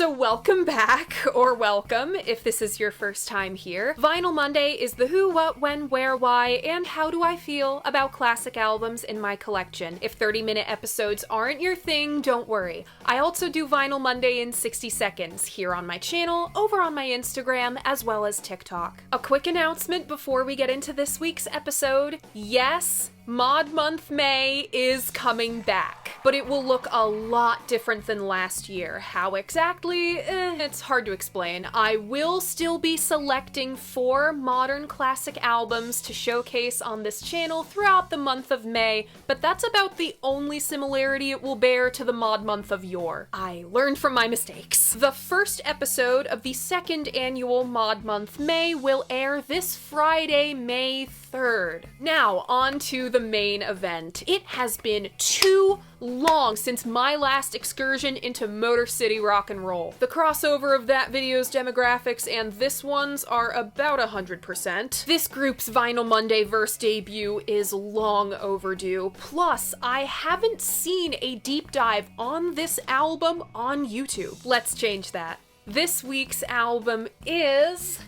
So welcome back, or welcome if this is your first time here. Vinyl Monday is the who, what, when, where, why, and how do I feel about classic albums in my collection. If 30-minute episodes aren't your thing, don't worry. I also do Vinyl Monday in 60 seconds here on my channel, over on my Instagram, as well as TikTok. A quick announcement before we get into this week's episode. Yes, Mod Month May is coming back, but it will look a lot different than last year. How exactly? It's hard to explain. I will still be selecting 4 modern classic albums to showcase on this channel throughout the month of May, but that's about the only similarity it will bear to the Mod Month of yore. I learned from my mistakes. The first episode of the second annual Mod Month May will air this Friday, May 3rd. Now, on to the main event. It has been too long since my last excursion into Motor City rock and roll. The crossover of that video's demographics and this one's are about 100%. This group's Vinyl Monday verse debut is long overdue. Plus, I haven't seen a deep dive on this album on YouTube. Let's change that. This week's album is...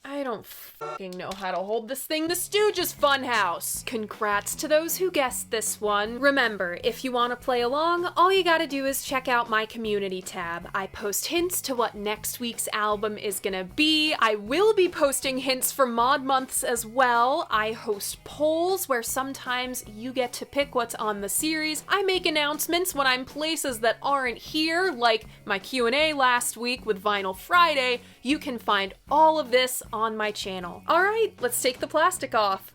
I don't fucking know how to hold this thing. The Stooges Funhouse! Congrats to those who guessed this one. Remember, if you want to play along, all you gotta do is check out my community tab. I post hints to what next week's album is gonna be. I will be posting hints for mod months as well. I host polls where sometimes you get to pick what's on the series. I make announcements when I'm places that aren't here, like my Q&A last week with Vinyl Friday. You can find all of this on my channel. Alright, let's take the plastic off.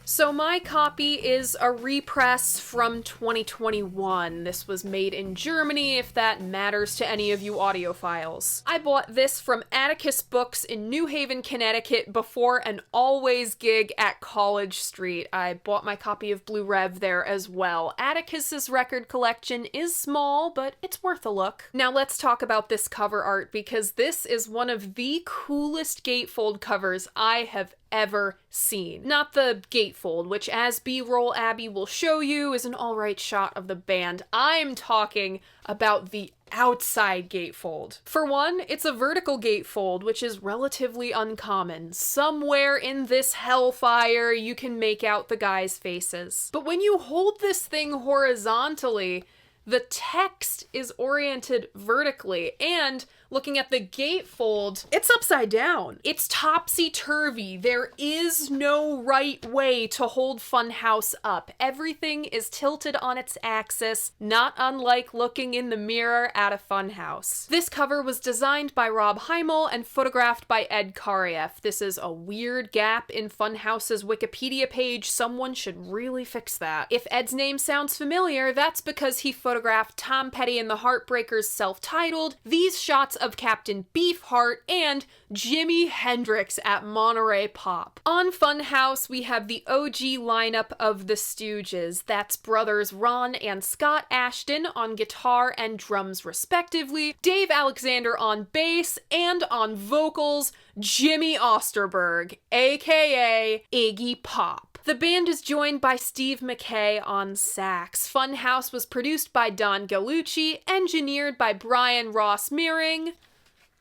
So my copy is a repress from 2021. This was made in Germany, if that matters to any of you audiophiles. I bought this from Atticus Books in New Haven, Connecticut before an Always gig at College Street. I bought my copy of Blue Rev there as well. Atticus's record collection is small, but it's worth a look. Now let's talk about this cover art, because this is one of the coolest gatefold covers I have ever seen. Not the gatefold, which as B-roll Abby will show you is an alright shot of the band. I'm talking about the outside gatefold. For one, it's a vertical gatefold, which is relatively uncommon. Somewhere in this hellfire you can make out the guys' faces. But when you hold this thing horizontally, the text is oriented vertically, and looking at the gatefold, it's upside down. It's topsy-turvy. There is no right way to hold Funhouse up. Everything is tilted on its axis, not unlike looking in the mirror at a funhouse. This cover was designed by Rob Heimel and photographed by Ed Karieff. This is a weird gap in Funhouse's Wikipedia page. Someone should really fix that. If Ed's name sounds familiar, that's because he photographed Tom Petty and the Heartbreakers' Self-Titled, these shots of Captain Beefheart, and Jimi Hendrix at Monterey Pop. On Funhouse, we have the OG lineup of the Stooges. That's brothers Ron and Scott Ashton on guitar and drums respectively, Dave Alexander on bass, and on vocals, Jimmy Osterberg, aka Iggy Pop. The band is joined by Steve McKay on sax. Funhouse was produced by Don Gallucci, engineered by Brian Ross Meering.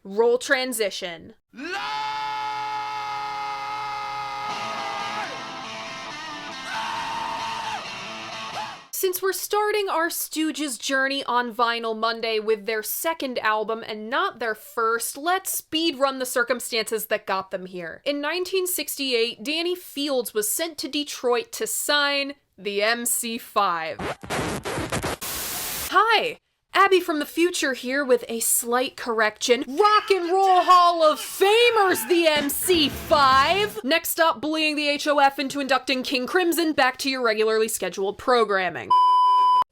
Roll transition. Since we're starting our Stooges journey on Vinyl Monday with their second album and not their first, let's speed run the circumstances that got them here. In 1968, Danny Fields was sent to Detroit to sign the MC5. Hi! Abby from the future here with a slight correction. Rock and Roll Hall of Famers, the MC5! Next up, bullying the HOF into inducting King Crimson back to your regularly scheduled programming.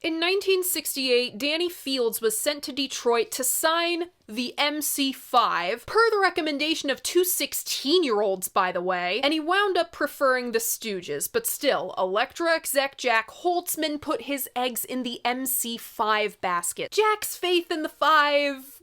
In 1968, Danny Fields was sent to Detroit to sign the MC5, per the recommendation of 2 16-year-olds, by the way, and he wound up preferring the Stooges, but still, Elektra exec Jack Holtzman put his eggs in the MC5 basket. Jack's faith in the Five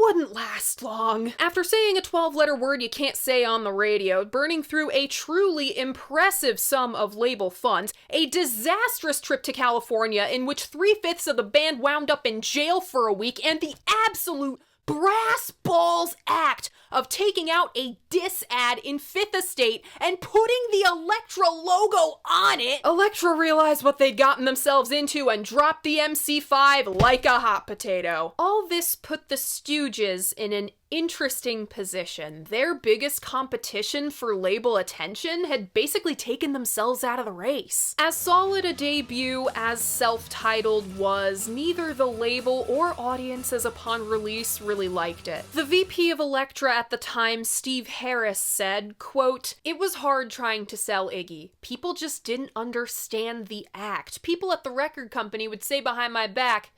wouldn't last long. After saying a 12-letter word you can't say on the radio, burning through a truly impressive sum of label funds, a disastrous trip to California in which 3/5 of the band wound up in jail for a week, and the absolute brass balls act of taking out a diss ad in Fifth Estate and putting the Elektra logo on it, Elektra realized what they'd gotten themselves into and dropped the MC5 like a hot potato. All this put the Stooges in an interesting position. Their biggest competition for label attention had basically taken themselves out of the race. As solid a debut as Self-Titled was, neither the label or audiences upon release really liked it. The VP of Elektra at the time, Steve Harris, said, quote, "It was hard trying to sell Iggy. People just didn't understand the act. People at the record company would say behind my back,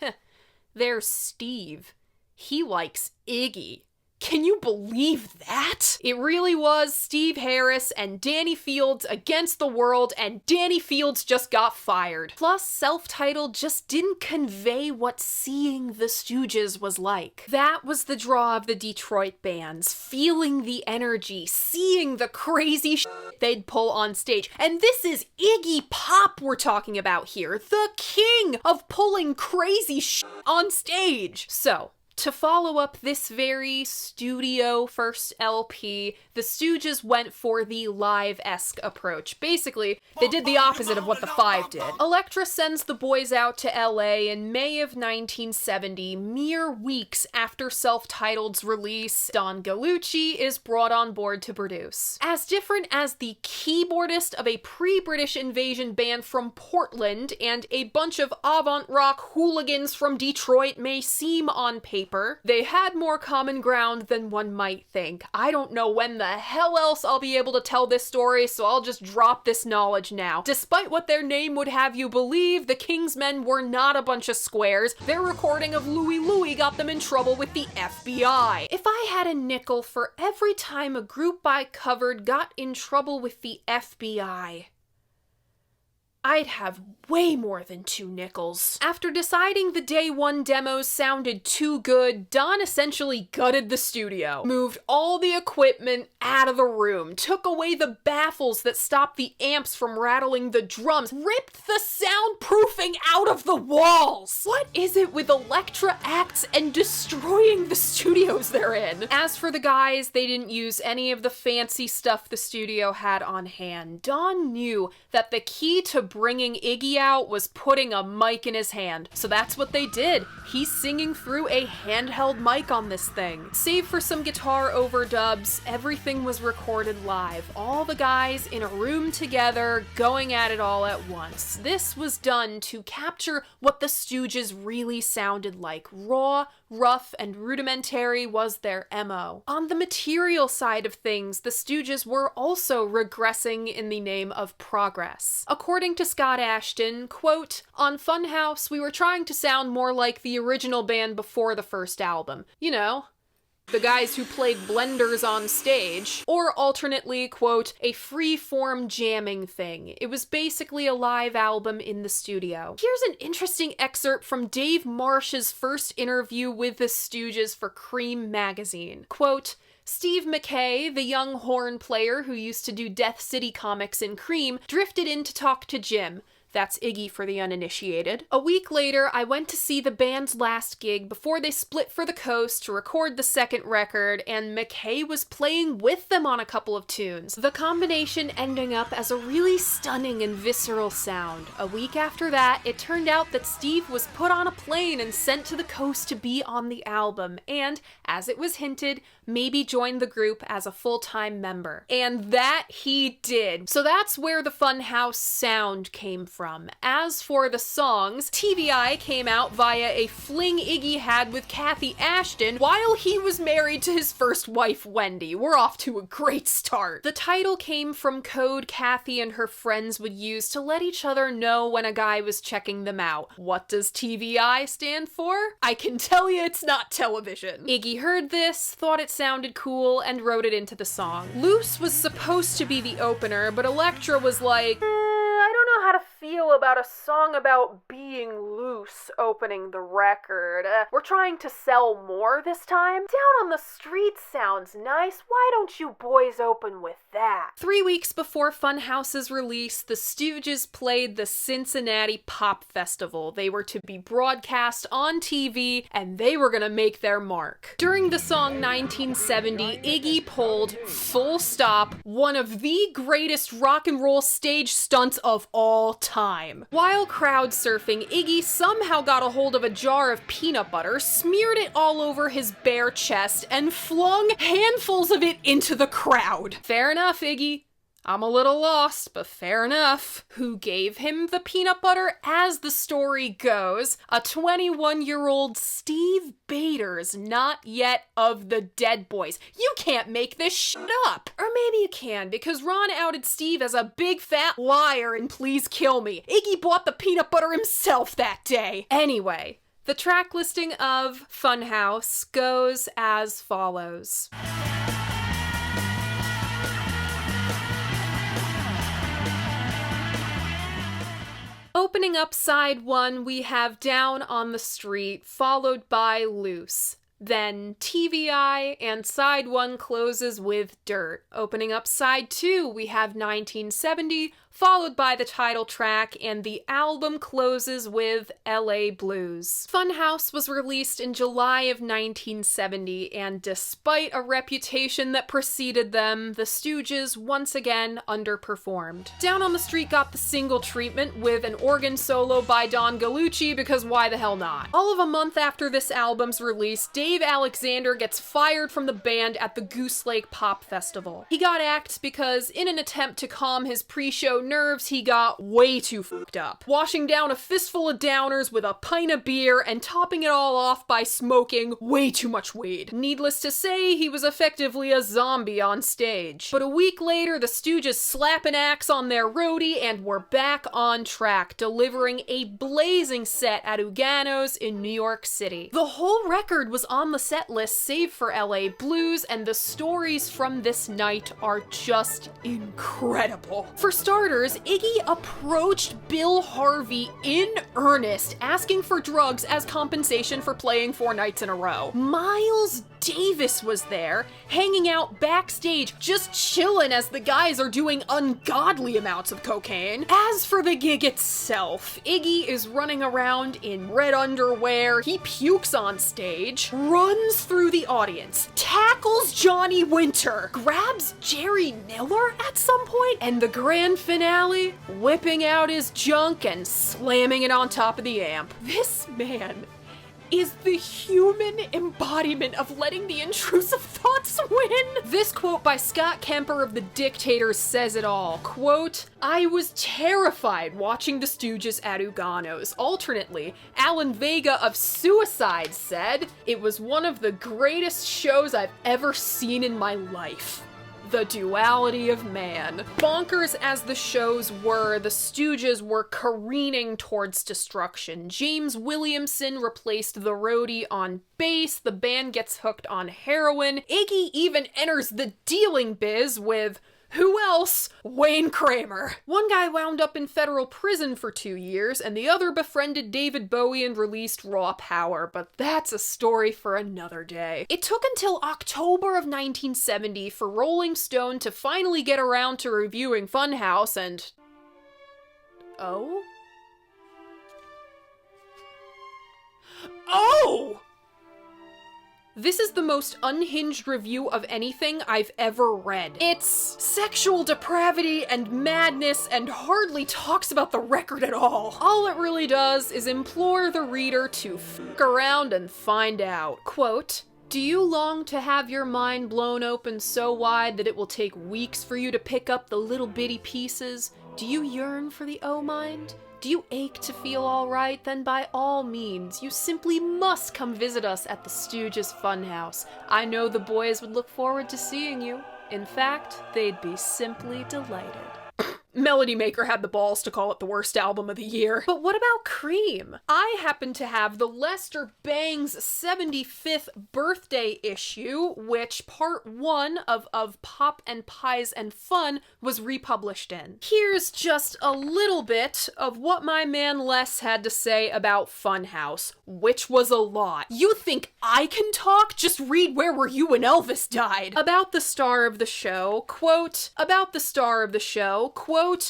there's Steve. He likes Iggy." Can you believe that? It really was Steve Harris and Danny Fields against the world, and Danny Fields just got fired. Plus, Self-Titled just didn't convey what seeing the Stooges was like. That was the draw of the Detroit bands, feeling the energy, seeing the crazy shit they'd pull on stage. And this is Iggy Pop we're talking about here, the king of pulling crazy shit on stage. So, to follow up this very studio first LP, the Stooges went for the live-esque approach. Basically, they did the opposite of what the Five did. Elektra sends the boys out to LA in May of 1970, mere weeks after Self-Titled's release. Don Gallucci is brought on board to produce. As different as the keyboardist of a pre-British invasion band from Portland and a bunch of avant-rock hooligans from Detroit may seem on paper, they had more common ground than one might think. I don't know when the hell else I'll be able to tell this story, so I'll just drop this knowledge now. Despite what their name would have you believe, the Kingsmen were not a bunch of squares. Their recording of Louie Louie got them in trouble with the FBI. If I had a nickel for every time a group I covered got in trouble with the FBI, I'd have way more than 2 nickels. After deciding the day one demos sounded too good, Don essentially gutted the studio, moved all the equipment out of the room, took away the baffles that stopped the amps from rattling the drums, ripped the soundproofing out of the walls. What is it with Elektra acts and destroying the studios they're in? As for the guys, they didn't use any of the fancy stuff the studio had on hand. Don knew that the key to bringing Iggy out was putting a mic in his hand. So that's what they did. He's singing through a handheld mic on this thing. Save for some guitar overdubs, everything was recorded live. All the guys in a room together, going at it all at once. This was done to capture what the Stooges really sounded like. Raw, rough, and rudimentary was their MO. On the material side of things, the Stooges were also regressing in the name of progress. According to Scott Ashton, quote, "On Funhouse, we were trying to sound more like the original band before the first album. You know, the guys who played blenders on stage." Or alternately, quote, "a free-form jamming thing. It was basically a live album in the studio." Here's an interesting excerpt from Dave Marsh's first interview with the Stooges for Cream magazine. Quote, "Steve McKay, the young horn player who used to do Death City comics in Cream, drifted in to talk to Jim." That's Iggy for the uninitiated. "A week later, I went to see the band's last gig before they split for the coast to record the second record, and McKay was playing with them on a couple of tunes. The combination ending up as a really stunning and visceral sound. A week after that, it turned out that Steve was put on a plane and sent to the coast to be on the album, and, as it was hinted, maybe join the group as a full-time member." And that he did. So that's where the Funhouse sound came from. As for the songs, TVI came out via a fling Iggy had with Kathy Ashton while he was married to his first wife, Wendy. We're off to a great start. The title came from code Kathy and her friends would use to let each other know when a guy was checking them out. What does TVI stand for? I can tell you it's not television. Iggy heard this, thought it sounded cool, and wrote it into the song. Loose was supposed to be the opener, but Elektra was like, I don't know how to feel about a song about being loose opening the record? We're trying to sell more this time? Down on the Street sounds nice. Why don't you boys open with that? 3 weeks before Funhouse's release, the Stooges played the Cincinnati Pop Festival. They were to be broadcast on TV, and they were gonna make their mark. During the song 1970, Iggy pulled, full stop, one of the greatest rock and roll stage stunts of all time. While crowd surfing, Iggy somehow got a hold of a jar of peanut butter, smeared it all over his bare chest, and flung handfuls of it into the crowd. Fair enough, Iggy. I'm a little lost, but fair enough. Who gave him the peanut butter? As the story goes, a 21-year-old Steve Bators, not yet of the Dead Boys. You can't make this shit up. Or maybe you can, because Ron outed Steve as a big fat liar in Please Kill Me. Iggy bought the peanut butter himself that day. Anyway, the track listing of Funhouse goes as follows. Opening up side 1, we have Down on the Street, followed by Loose. Then TVI, and side 1 closes with Dirt. Opening up side 2, we have 1970, followed by the title track, and the album closes with LA Blues. Funhouse was released in July of 1970, and despite a reputation that preceded them, the Stooges once again underperformed. Down on the Street got the single treatment with an organ solo by Don Gallucci, because why the hell not? All of a month after this album's release, Dave Alexander gets fired from the band at the Goose Lake Pop Festival. He got axed because, in an attempt to calm his pre-show nerves, he got way too fucked up, washing down a fistful of downers with a pint of beer and topping it all off by smoking way too much weed. Needless to say, he was effectively a zombie on stage. But a week later, the Stooges slap an axe on their roadie and were back on track, delivering a blazing set at Ugano's in New York City. The whole record was on the set list save for LA Blues, and the stories from this night are just incredible. For starters, Iggy approached Bill Harvey in earnest, asking for drugs as compensation for playing 4 nights in a row. Miles Davis was there, hanging out backstage, just chilling as the guys are doing ungodly amounts of cocaine. As for the gig itself, Iggy is running around in red underwear, he pukes on stage, runs through the audience, tackles Johnny Winter, grabs Jerry Miller at some point, and the grand finale, whipping out his junk and slamming it on top of the amp. This man is the human embodiment of letting the intrusive thoughts win. This quote by Scott Kemper of The Dictators says it all. Quote, "I was terrified watching the Stooges at Ugano's." Alternately, Alan Vega of Suicide said, "It was one of the greatest shows I've ever seen in my life." The duality of man. Bonkers as the shows were, the Stooges were careening towards destruction. James Williamson replaced the roadie on bass, the band gets hooked on heroin, Iggy even enters the dealing biz with who else? Wayne Kramer. One guy wound up in federal prison for 2 years, and the other befriended David Bowie and released Raw Power, but that's a story for another day. It took until October of 1970 for Rolling Stone to finally get around to reviewing Funhouse, and... Oh? Oh! This is the most unhinged review of anything I've ever read. It's sexual depravity and madness and hardly talks about the record at all. All it really does is implore the reader to fuck around and find out. Quote, "Do you long to have your mind blown open so wide that it will take weeks for you to pick up the little bitty pieces? Do you yearn for the O-mind? Do you ache to feel alright? Then by all means, you simply must come visit us at the Stooges Funhouse. I know the boys would look forward to seeing you. In fact, they'd be simply delighted." Melody Maker had the balls to call it the worst album of the year. But what about Cream? I happen to have the Lester Bangs 75th birthday issue, which part 1 of Pop and Pies and Fun was republished in. Here's just a little bit of what my man Les had to say about Funhouse, which was a lot. You think I can talk? Just read Where Were You When Elvis Died? About the star of the show, quote,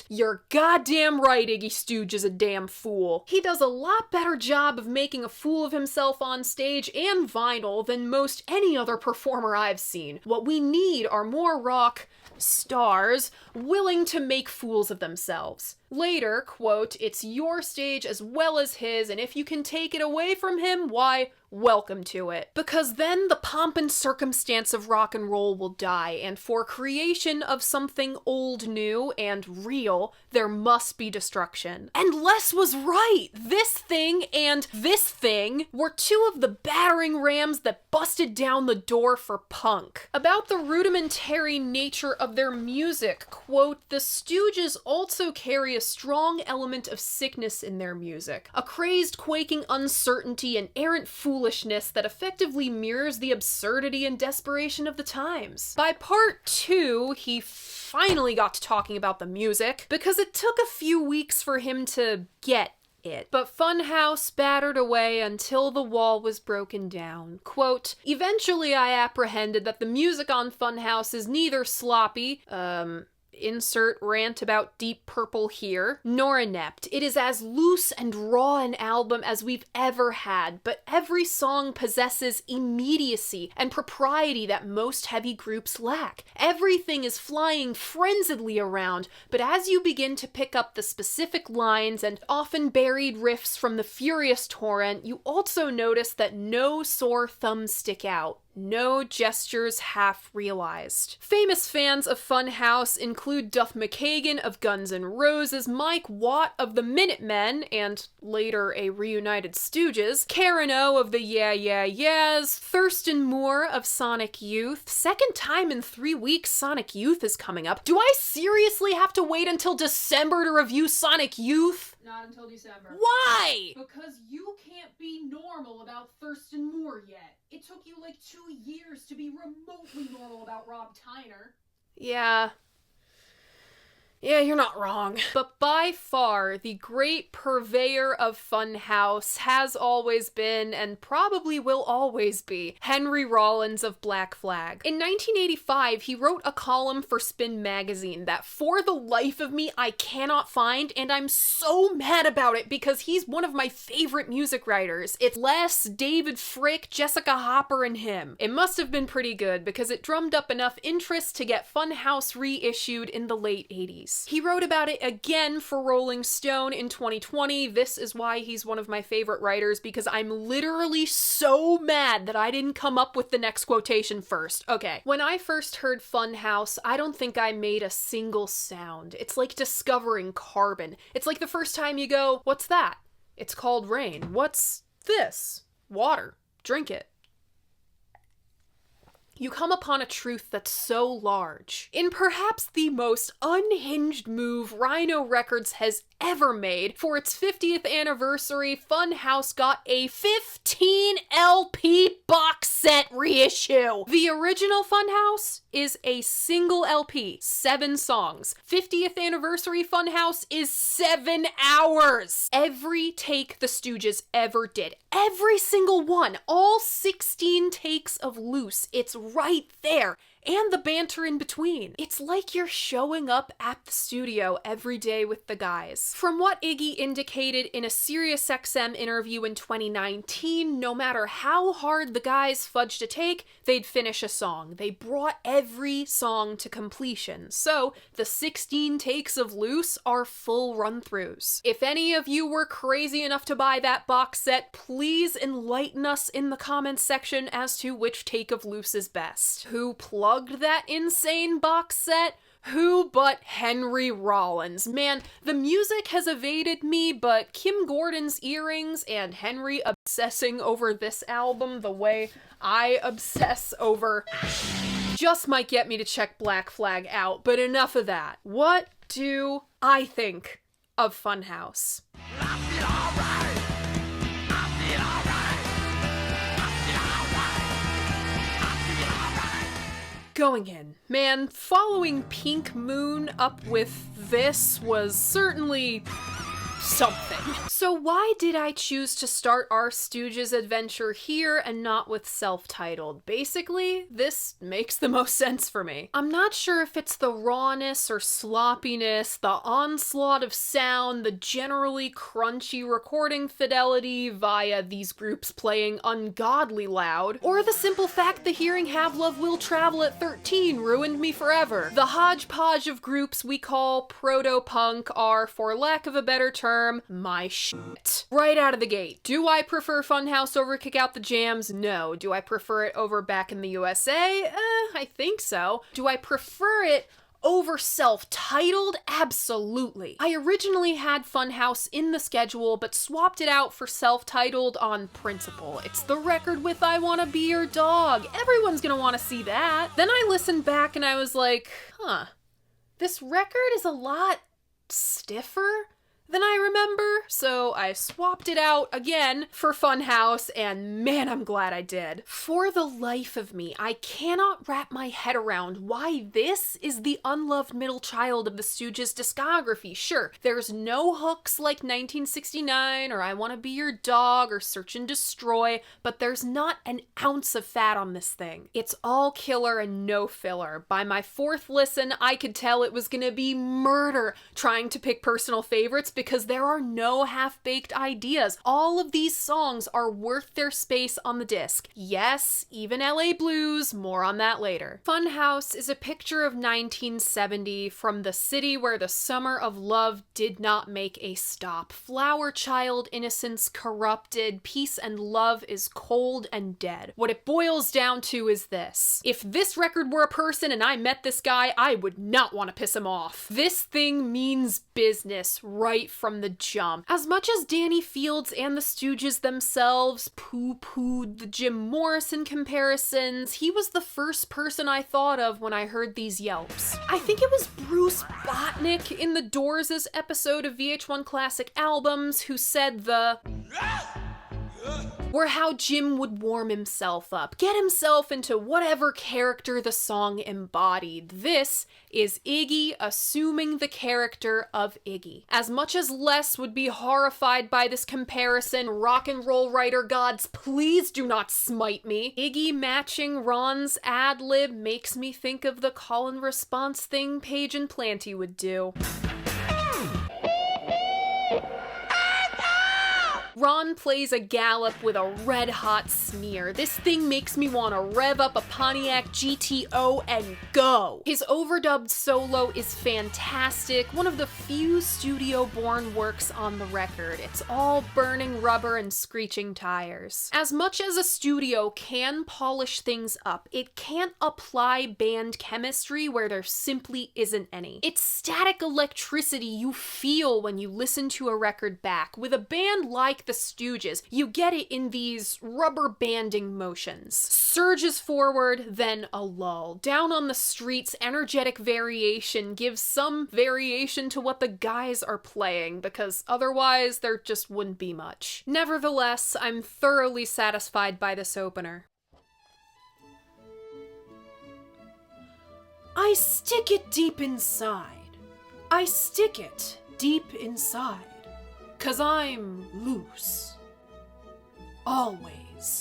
"You're goddamn right Iggy Stooge is a damn fool. He does a lot better job of making a fool of himself on stage and vinyl than most any other performer I've seen. What we need are more rock stars willing to make fools of themselves." Later, quote, "It's your stage as well as his, and if you can take it away from him, why, welcome to it. Because then the pomp and circumstance of rock and roll will die, and for creation of something old, new, and real, there must be destruction." And Les was right! This thing and this thing were two of the battering rams that busted down the door for punk. About the rudimentary nature of their music, quote, "The Stooges also carry a strong element of sickness in their music, a crazed, quaking uncertainty and errant foolishness that effectively mirrors the absurdity and desperation of the times." By part 2, he finally got to talking about the music, because it took a few weeks for him to get it. But Funhouse battered away until the wall was broken down. Quote, "Eventually I apprehended that the music on Funhouse is neither sloppy, insert rant about Deep Purple here, nor inept. It is as loose and raw an album as we've ever had, but every song possesses immediacy and propriety that most heavy groups lack. Everything is flying frenziedly around, but as you begin to pick up the specific lines and often buried riffs from the furious torrent, you also notice that no sore thumbs stick out. No gestures half realized." Famous fans of Funhouse include Duff McKagan of Guns N' Roses, Mike Watt of the Minutemen, and later a reunited Stooges, Karen O of the Yeah Yeah Yeahs, Thurston Moore of Sonic Youth. Second time in 3 weeks Sonic Youth is coming up. Do I seriously have to wait until December to review Sonic Youth? Not until December. Why? Because you can't be normal about Thurston Moore yet. It took you like 2 years to be remotely normal about Rob Tyner. Yeah, you're not wrong. But by far, the great purveyor of Funhouse has always been, and probably will always be, Henry Rollins of Black Flag. In 1985, he wrote a column for Spin magazine that for the life of me I cannot find, and I'm so mad about it because he's one of my favorite music writers. It's Les, David Frick, Jessica Hopper, and him. It must have been pretty good because it drummed up enough interest to get Funhouse reissued in the late 80s. He wrote about it again for Rolling Stone in 2020. This is why he's one of my favorite writers, because I'm literally so mad that I didn't come up with the next quotation first. Okay. When I first heard Funhouse, I don't think I made a single sound. It's like discovering carbon. It's like the first time you go, "What's that?" "It's called rain." "What's this?" "Water. Drink it." You come upon a truth that's so large. In perhaps the most unhinged move Rhino Records has ever made, for its 50th anniversary, Funhouse got a 15 LP box set reissue. The original Funhouse is a single LP, 7 songs. 50th anniversary Funhouse is 7 hours. Every take the Stooges ever did, every single one, all 16 takes of Loose, it's right there. And the banter in between. It's like you're showing up at the studio every day with the guys. From what Iggy indicated in a SiriusXM interview in 2019, no matter how hard the guys fudged a take, they'd finish a song. They brought every song to completion. So, the 16 takes of Loose are full run-throughs. If any of you were crazy enough to buy that box set, please enlighten us in the comments section as to which take of Loose is best. Who plugged that insane box set? Who but Henry Rollins? Man, the music has evaded me, but Kim Gordon's earrings and Henry obsessing over this album the way I obsess over just might get me to check Black Flag out, but enough of that. What do I think of Funhouse? Going in, man, following Pink Moon up with this was certainly something. So why did I choose to start our Stooges adventure here and not with self-titled? Basically, this makes the most sense for me. I'm not sure if it's the rawness or sloppiness, the onslaught of sound, the generally crunchy recording fidelity via these groups playing ungodly loud, or the simple fact the hearing Have Love Will Travel at 13 ruined me forever. The hodgepodge of groups we call proto-punk are, for lack of a better term, my shit. Right out of the gate. Do I prefer Funhouse over Kick Out the Jams? No. Do I prefer it over Back in the USA? I think so. Do I prefer it over self-titled? Absolutely. I originally had Funhouse in the schedule, but swapped it out for self-titled on principle. It's the record with I Wanna Be Your Dog. Everyone's gonna want to see that. Then I listened back and I was like, this record is a lot stiffer than I remember, so I swapped it out again for Funhouse, and man, I'm glad I did. For the life of me, I cannot wrap my head around why this is the unloved middle child of the Stooges discography. Sure, there's no hooks like 1969 or I Wanna Be Your Dog or Search and Destroy, but there's not an ounce of fat on this thing. It's all killer and no filler. By my fourth listen, I could tell it was gonna be murder trying to pick personal favorites, because there are no half-baked ideas. All of these songs are worth their space on the disc. Yes, even LA Blues, more on that later. Funhouse is a picture of 1970 from the city where the summer of love did not make a stop. Flower child innocence corrupted, peace and love is cold and dead. What it boils down to is this. If this record were a person and I met this guy, I would not want to piss him off. This thing means business right from the jump. As much as Danny Fields and the Stooges themselves poo-pooed the Jim Morrison comparisons, he was the first person I thought of when I heard these yelps. I think it was Bruce Botnick in the Doors' episode of VH1 Classic Albums who said were how Jim would warm himself up, get himself into whatever character the song embodied. This is Iggy assuming the character of Iggy. As much as Les would be horrified by this comparison, rock and roll writer gods, please do not smite me. Iggy matching Ron's ad-lib makes me think of the call and response thing Page and Planty would do. Ron plays a gallop with a red-hot sneer. This thing makes me want to rev up a Pontiac GTO and go. His overdubbed solo is fantastic, one of the few studio-born works on the record. It's all burning rubber and screeching tires. As much as a studio can polish things up, it can't apply band chemistry where there simply isn't any. It's static electricity you feel when you listen to a record back. With a band like the Stooges, you get it in these rubber banding motions. Surges forward, then a lull. Down on the streets, energetic variation gives some variation to what the guys are playing, because otherwise there just wouldn't be much. Nevertheless, I'm thoroughly satisfied by this opener. I stick it deep inside. I stick it deep inside. 'Cause I'm loose. Always.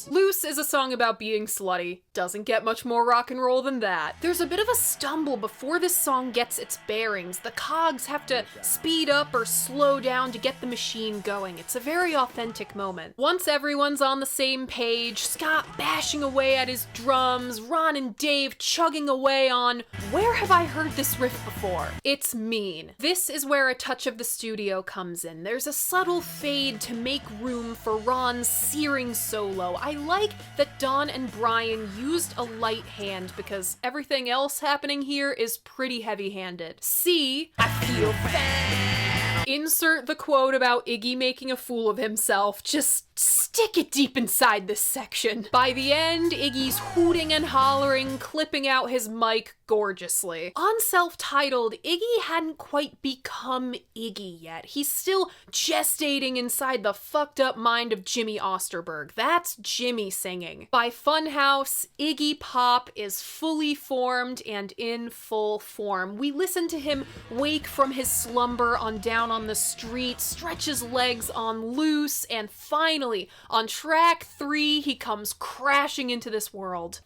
Loose is a song about being slutty. Doesn't get much more rock and roll than that. There's a bit of a stumble before this song gets its bearings. The cogs have to speed up or slow down to get the machine going. It's a very authentic moment. Once everyone's on the same page, Scott bashing away at his drums, Ron and Dave chugging away on, where have I heard this riff before? It's mean. This is where a touch of the studio comes in. There's a subtle fade to make room for Ron's searing solo. I like that Don and Brian used a light hand because everything else happening here is pretty heavy-handed. C, I feel fine. Insert the quote about Iggy making a fool of himself. Just stick it deep inside this section. By the end, Iggy's hooting and hollering, clipping out his mic gorgeously. On self-titled, Iggy hadn't quite become Iggy yet. He's still gestating inside the fucked up mind of Jimmy Osterberg. That's Jimmy singing. By Funhouse, Iggy Pop is fully formed and in full form. We listen to him wake from his slumber on Down on the Street, stretch his legs on Loose, and finally, on track 3, he comes crashing into this world.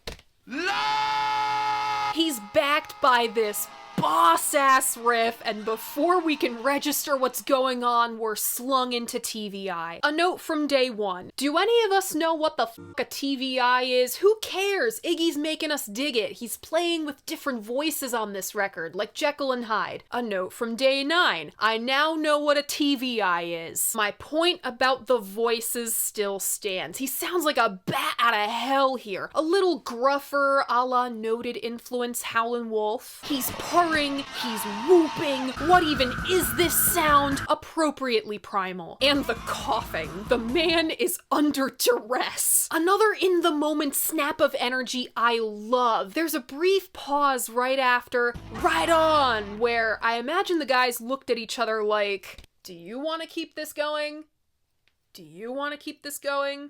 He's backed by this boss-ass riff, and before we can register what's going on, we're slung into TVI. A note from day one. Do any of us know what the fuck a TVI is? Who cares? Iggy's making us dig it. He's playing with different voices on this record, like Jekyll and Hyde. A note from day 9. I now know what a TVI is. My point about the voices still stands. He sounds like a bat out of hell here. A little gruffer, a la noted influence Howlin' Wolf. He's purring, he's whooping. What even is this sound? Appropriately primal. And the coughing. The man is under duress. Another in-the-moment snap of energy I love. There's a brief pause right after, right on, where I imagine the guys looked at each other like, do you want to keep this going? Do you want to keep this going?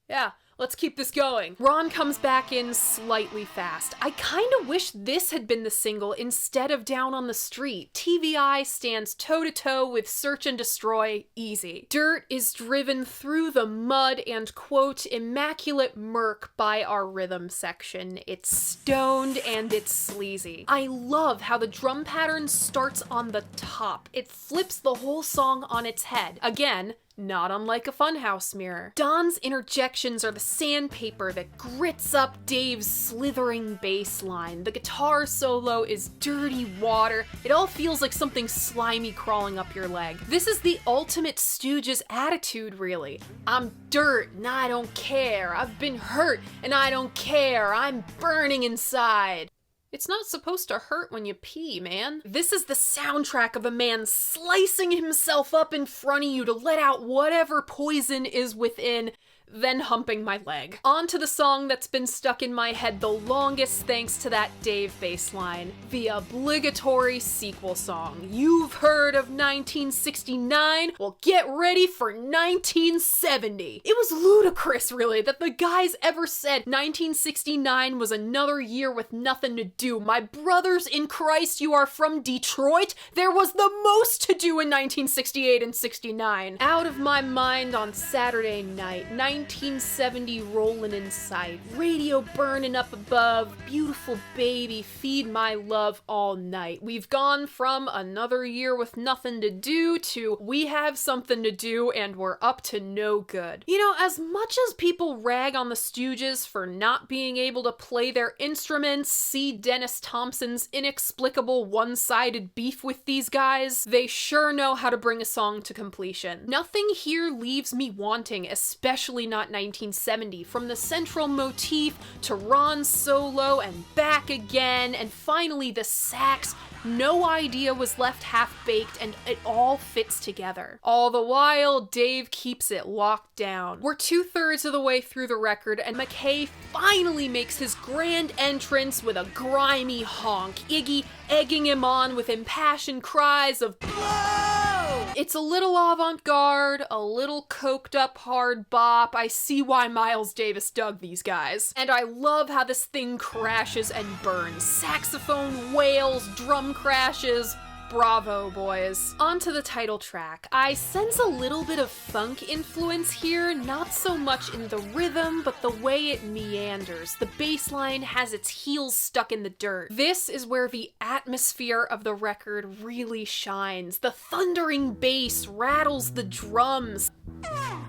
Yeah. Let's keep this going. Ron comes back in slightly fast. I kinda wish this had been the single instead of Down on the Street. TVI stands toe-to-toe with Search and Destroy, easy. Dirt is driven through the mud and, quote, immaculate murk by our rhythm section. It's stoned and it's sleazy. I love how the drum pattern starts on the top. It flips the whole song on its head. Again, not unlike a funhouse mirror. Don's interjections are the sandpaper that grits up Dave's slithering bass line. The guitar solo is dirty water. It all feels like something slimy crawling up your leg. This is the ultimate Stooges attitude, really. I'm dirt and I don't care. I've been hurt and I don't care. I'm burning inside. It's not supposed to hurt when you pee, man. This is the soundtrack of a man slicing himself up in front of you to let out whatever poison is within, then humping my leg. On to the song that's been stuck in my head the longest thanks to that Dave bass line. The obligatory sequel song. You've heard of 1969? Well, get ready for 1970. It was ludicrous, really, that the guys ever said 1969 was another year with nothing to do. My brothers in Christ, you are from Detroit? There was the most to do in 1968 and 69. Out of My Mind on Saturday night, 1970 rolling in sight, radio burning up above, beautiful baby, feed my love all night. We've gone from another year with nothing to do to we have something to do and we're up to no good. You know, as much as people rag on the Stooges for not being able to play their instruments, see Dennis Thompson's inexplicable one-sided beef with these guys, they sure know how to bring a song to completion. Nothing here leaves me wanting, especially not 1970. From the central motif to Ron's solo and back again, and finally the sax, no idea was left half-baked and it all fits together. All the while, Dave keeps it locked down. We're 2/3 of the way through the record and McKay finally makes his grand entrance with a grimy honk, Iggy egging him on with impassioned cries of blow! It's a little avant-garde, a little coked up hard bop. I see why Miles Davis dug these guys. And I love how this thing crashes and burns. Saxophone wails, drum crashes. Bravo, boys. On to the title track. I sense a little bit of funk influence here, not so much in the rhythm, but the way it meanders. The bass line has its heels stuck in the dirt. This is where the atmosphere of the record really shines. The thundering bass rattles the drums.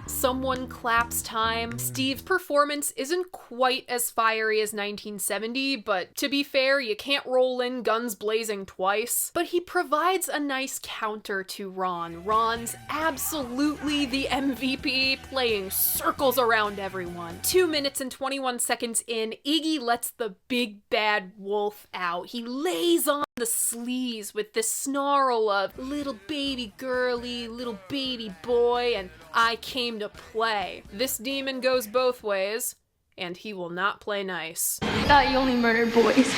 Someone claps time. Steve's performance isn't quite as fiery as 1970, but to be fair, you can't roll in guns blazing twice. But he provides provides a nice counter to Ron. Ron's absolutely the MVP, playing circles around everyone. 2 minutes and 21 seconds in, Iggy lets the big bad wolf out. He lays on the sleaze with this snarl of little baby girly, little baby boy, and I came to play. This demon goes both ways, and he will not play nice. I thought you only murdered boys.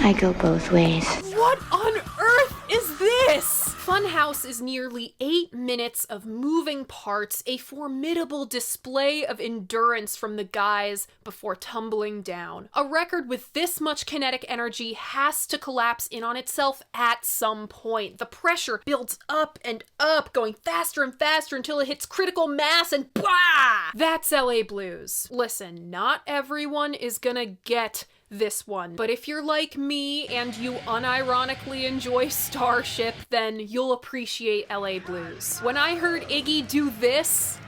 I go both ways. What on earth is this? Funhouse is nearly 8 minutes of moving parts, a formidable display of endurance from the guys before tumbling down. A record with this much kinetic energy has to collapse in on itself at some point. The pressure builds up and up, going faster and faster until it hits critical mass and bah! That's LA Blues. Listen, not everyone is gonna get this one, but if you're like me and you unironically enjoy Starship, then you'll appreciate LA Blues. When I heard Iggy do this,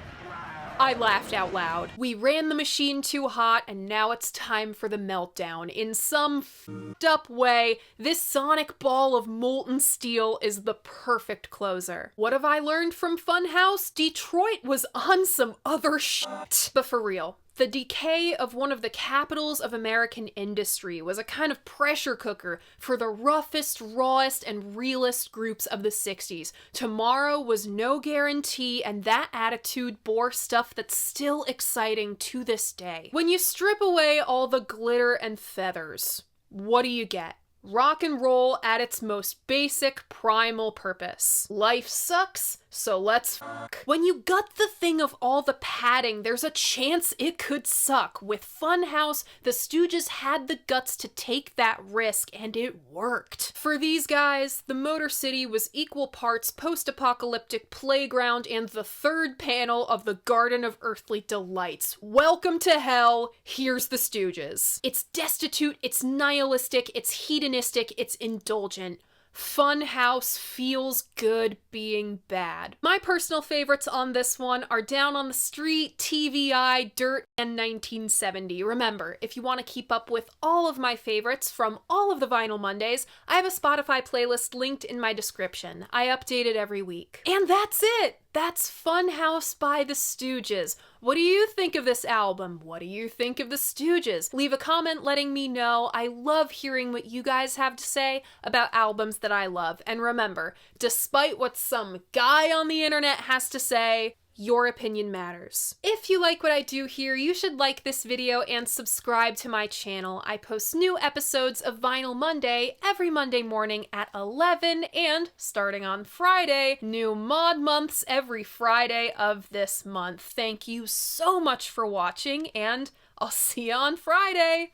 I laughed out loud. We ran the machine too hot, and now it's time for the meltdown. In some f***ed up way, this sonic ball of molten steel is the perfect closer. What have I learned from Funhouse? Detroit was on some other shit. But for real, the decay of one of the capitals of American industry was a kind of pressure cooker for the roughest, rawest, and realest groups of the 60s. Tomorrow was no guarantee, and that attitude bore stuff that's still exciting to this day. When you strip away all the glitter and feathers, what do you get? Rock and roll at its most basic, primal purpose. Life sucks, so let's fuck. When you gut the thing of all the padding, there's a chance it could suck. With Funhouse, the Stooges had the guts to take that risk, and it worked. For these guys, the Motor City was equal parts post-apocalyptic playground and the third panel of the Garden of Earthly Delights. Welcome to hell, here's the Stooges. It's destitute, it's nihilistic, it's hedonistic, it's indulgent. Funhouse feels good being bad. My personal favorites on this one are Down on the Street, TVI, Dirt, and 1970. Remember, if you want to keep up with all of my favorites from all of the Vinyl Mondays, I have a Spotify playlist linked in my description. I update it every week. And that's it! That's Funhouse by the Stooges. What do you think of this album? What do you think of the Stooges? Leave a comment letting me know. I love hearing what you guys have to say about albums that I love. And remember, despite what some guy on the internet has to say, your opinion matters. If you like what I do here, you should like this video and subscribe to my channel. I post new episodes of Vinyl Monday every Monday morning at 11, and starting on Friday, new mod months every Friday of this month. Thank you so much for watching, and I'll see you on Friday.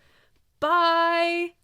Bye!